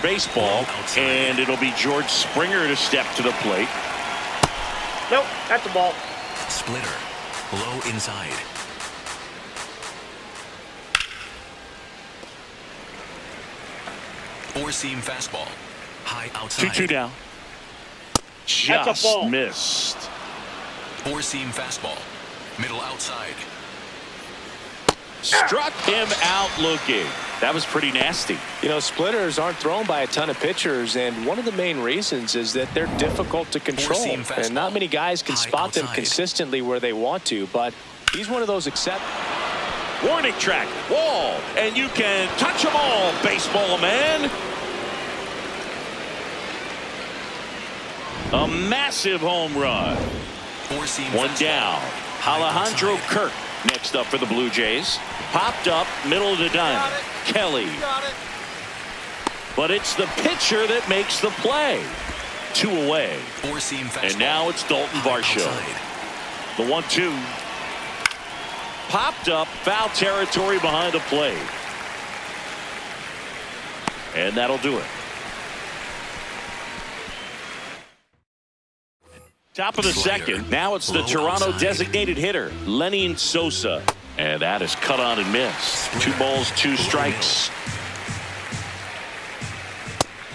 baseball, and it'll be George Springer to step to the plate. Nope, that's a ball. Splitter. Low inside. Four-seam fastball. High outside. 2-2 down. That's a ball. Just missed. Four-seam fastball. Middle outside. Struck him out looking. That was pretty nasty. You know, splitters aren't thrown by a ton of pitchers, and one of the main reasons is that they're difficult to control. And not many guys can spot them consistently where they want to, but he's one of those Warning track, wall, and you can touch them all, baseball man. A massive home run. One down. Alejandro Kirk next up for the Blue Jays. Popped up, middle of the diamond. Kelly. But it's the pitcher that makes the play. 2 away. And now it's Dalton Varsho. The 1-2. Popped up, foul territory behind the plate. And that'll do it. Top of the second. Now it's the Toronto designated hitter, Lenny Sosa. And that is cut on and missed. 2 balls, 2 strikes.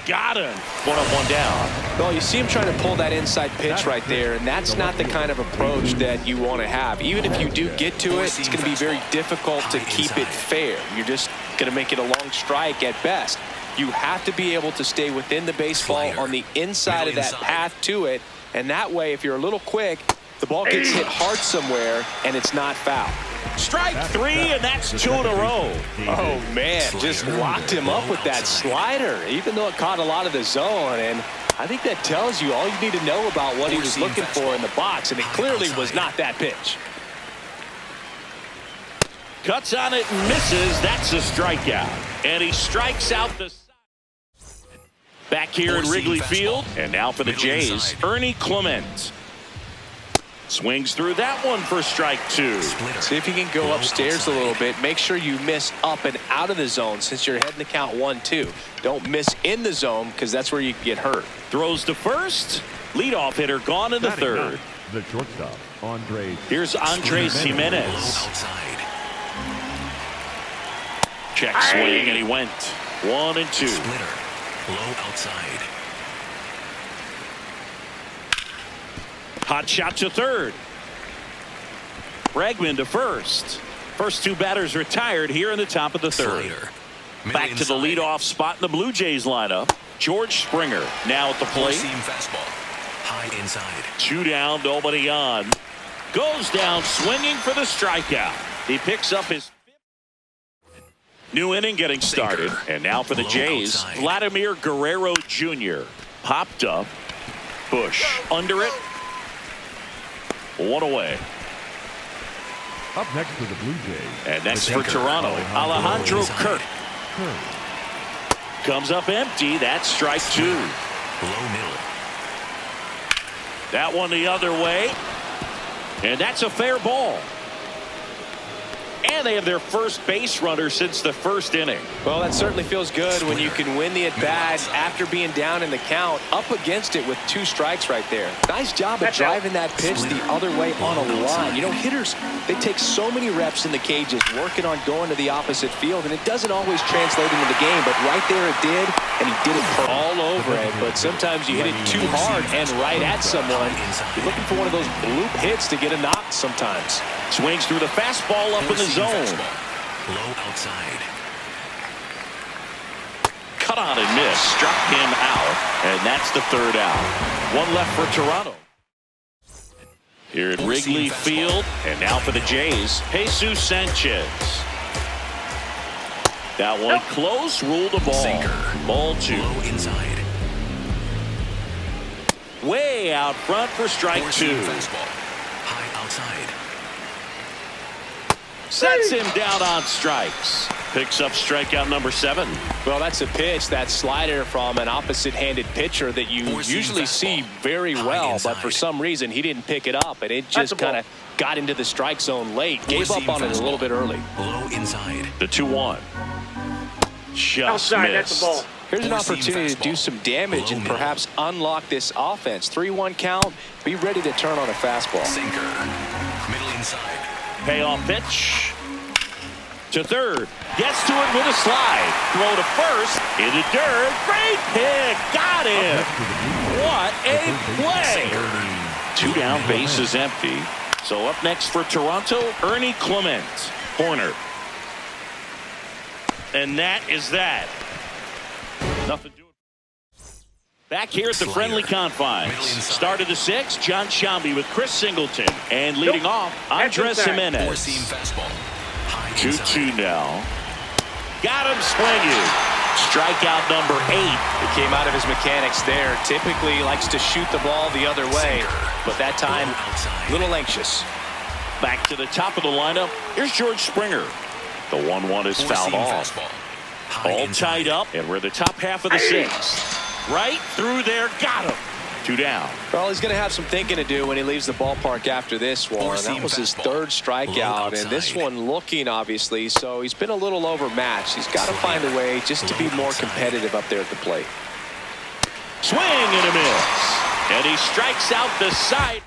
Got him. 1 up, 1 down. Well, you see him trying to pull that inside pitch right there, and that's not the kind of approach that you want to have. Even if you do get to it, it's going to be very difficult to keep it fair. You're just going to make it a long strike at best. You have to be able to stay within the baseball on the inside of that path to it, and that way, if you're a little quick, the ball gets hit hard somewhere, and it's not foul. Strike 3, and that's 2 in a row. Oh, man, just locked him up with that slider, even though it caught a lot of the zone. And I think that tells you all you need to know about what he was looking for in the box, and it clearly was not that pitch. Cuts on it and misses. That's a strikeout. And he strikes out the side. Back here in Wrigley Field, and now for the Jays, Ernie Clement. Swings through that one for strike 2. See if you can go upstairs a little bit. Make sure you miss up and out of the zone since you're heading to count 1-2. Don't miss in the zone because that's where you can get hurt. Throws to first. Leadoff hitter gone in the third. The shortstop, Andres. Here's Andres Jimenez. Check swing, and he went 1-2. Splitter. Low outside. Hot shot to third. Bregman to first. First 2 batters retired here in the top of the third. Back to the leadoff spot in the Blue Jays lineup. George Springer now at the plate. Fastball. High inside. 2 down, nobody on. Goes down swinging for the strikeout. He picks up his 5th. New inning getting started. And now for the Jays, Vladimir Guerrero Jr. Popped up. Bush under it. 1 away. Up next for the Blue Jays. And next for Toronto, Alejandro Kirk. Comes up empty. That's strike 2. Low middle. That one the other way. And that's a fair ball. And they have their first base runner since the first inning. Well, that certainly feels good when you can win the at-bat after being down in the count, up against it with 2 strikes right there. Nice job of driving that pitch the other way on a line. You know, hitters, they take so many reps in the cages working on going to the opposite field, and it doesn't always translate into the game, but right there it did, and he did it all over it. But sometimes you hit it too hard and right at someone. You're looking for one of those bloop hits to get a knock sometimes. Swings through the fastball up in the zone. Low outside. Cut on and miss. Struck him out. And that's the 3rd out. 1 left for Toronto. Here at Wrigley Field. And now for the Jays, Jesus Sanchez. That one close. Ruled the ball. Ball 2. Low inside. Way out front for strike 2. High outside. Sets him down on strikes. Picks up strikeout number 7. Well, that's a pitch, that slider from an opposite-handed pitcher that you usually see very well, but for some reason he didn't pick it up, and it just kind of got into the strike zone late. Gave up on it a little bit early. Low inside. The 2-1. Just outside, missed. that's the ball. Here's an Four-seam opportunity to do fastball. some damage Low and middle. perhaps unlock this offense. 3-1 count. Be ready to turn on a fastball. Sinker. Middle inside. Payoff pitch. To third. Gets to it with a slide. Throw to first. In the dirt. Great pick. Got him. What a play. Two down, base is empty. So up next for Toronto, Ernie Clement. Corner. And that is that. Nothing doing. Back here at the Slider. friendly confines. Middle inside. Start of the sixth, John Shambi with Chris Singleton. And leading off, Andres inside. Jimenez. Four-seam fastball. High inside. 2-2 now. Got him swinging. Strikeout number 8. It came out of his mechanics there. Typically likes to shoot the ball the other way, but that time Low outside. a little anxious. Back to the top of the lineup. Here's George Springer. The 1-1 is fouled Four-seam off. fastball. High All inside. tied up, and we're the top half of the sixth. Right through there. Got him. 2 down. Well, he's going to have some thinking to do when he leaves the ballpark after this one. Four-seam That was his fastball. third Low strikeout, and this outside. one looking, obviously, so he's been a little overmatched. He's got to find a way just to be Low more outside. competitive up there at the plate. Swing and a miss. And he strikes out the side.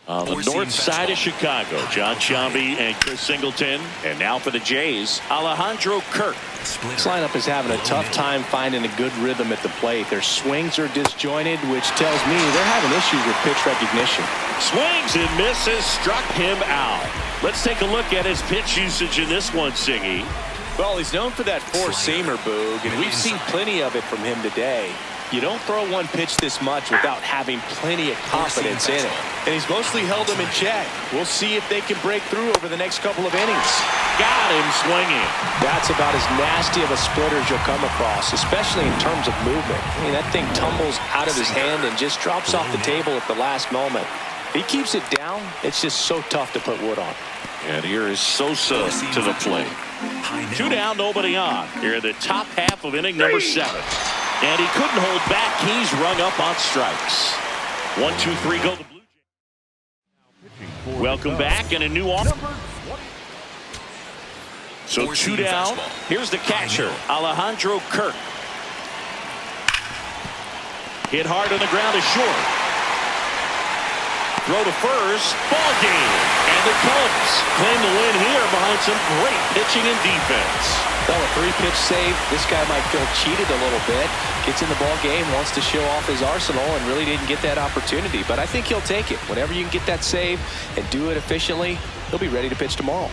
On the Four-seam north side of fastball. Chicago, John Shambi and Chris Singleton. And now for the Jays, Alejandro Kirk. Splitter. This lineup is having a tough time finding a good rhythm at the plate. Their swings are disjointed, which tells me they're having issues with pitch recognition. Swings and misses, struck him out. Let's take a look at his pitch usage in this one, Singy. Well, he's known for that four-seamer, Boog, and we've seen plenty of it from him today. You don't throw one pitch this much without having plenty of confidence in it. And he's mostly held them in check. We'll see if they can break through over the next couple of innings. Got him swinging. That's about as nasty of a splitter as you'll come across, especially in terms of movement. I mean, that thing tumbles out of his hand and just drops off the table at the last moment. If he keeps it down, it's just so tough to put wood on. And here is Sosa Four-seam to the fastball. plate. High middle. 2 down, nobody on. Here in the top half of inning number 7. And he couldn't hold back. He's rung up on strikes. 1, 2, 3, go the Blue Jays. Welcome back and a new off. So 2 Four-seam down. fastball. Here's the catcher, Alejandro Kirk. Hit hard on the ground is short. Throw to first. Ball game. And the Cubs claim the win here behind some great pitching and defense. Well, a 3-pitch save. This guy might feel cheated a little bit. Gets in the ball game, wants to show off his arsenal, and really didn't get that opportunity. But I think he'll take it. Whenever you can get that save and do it efficiently, he'll be ready to pitch tomorrow.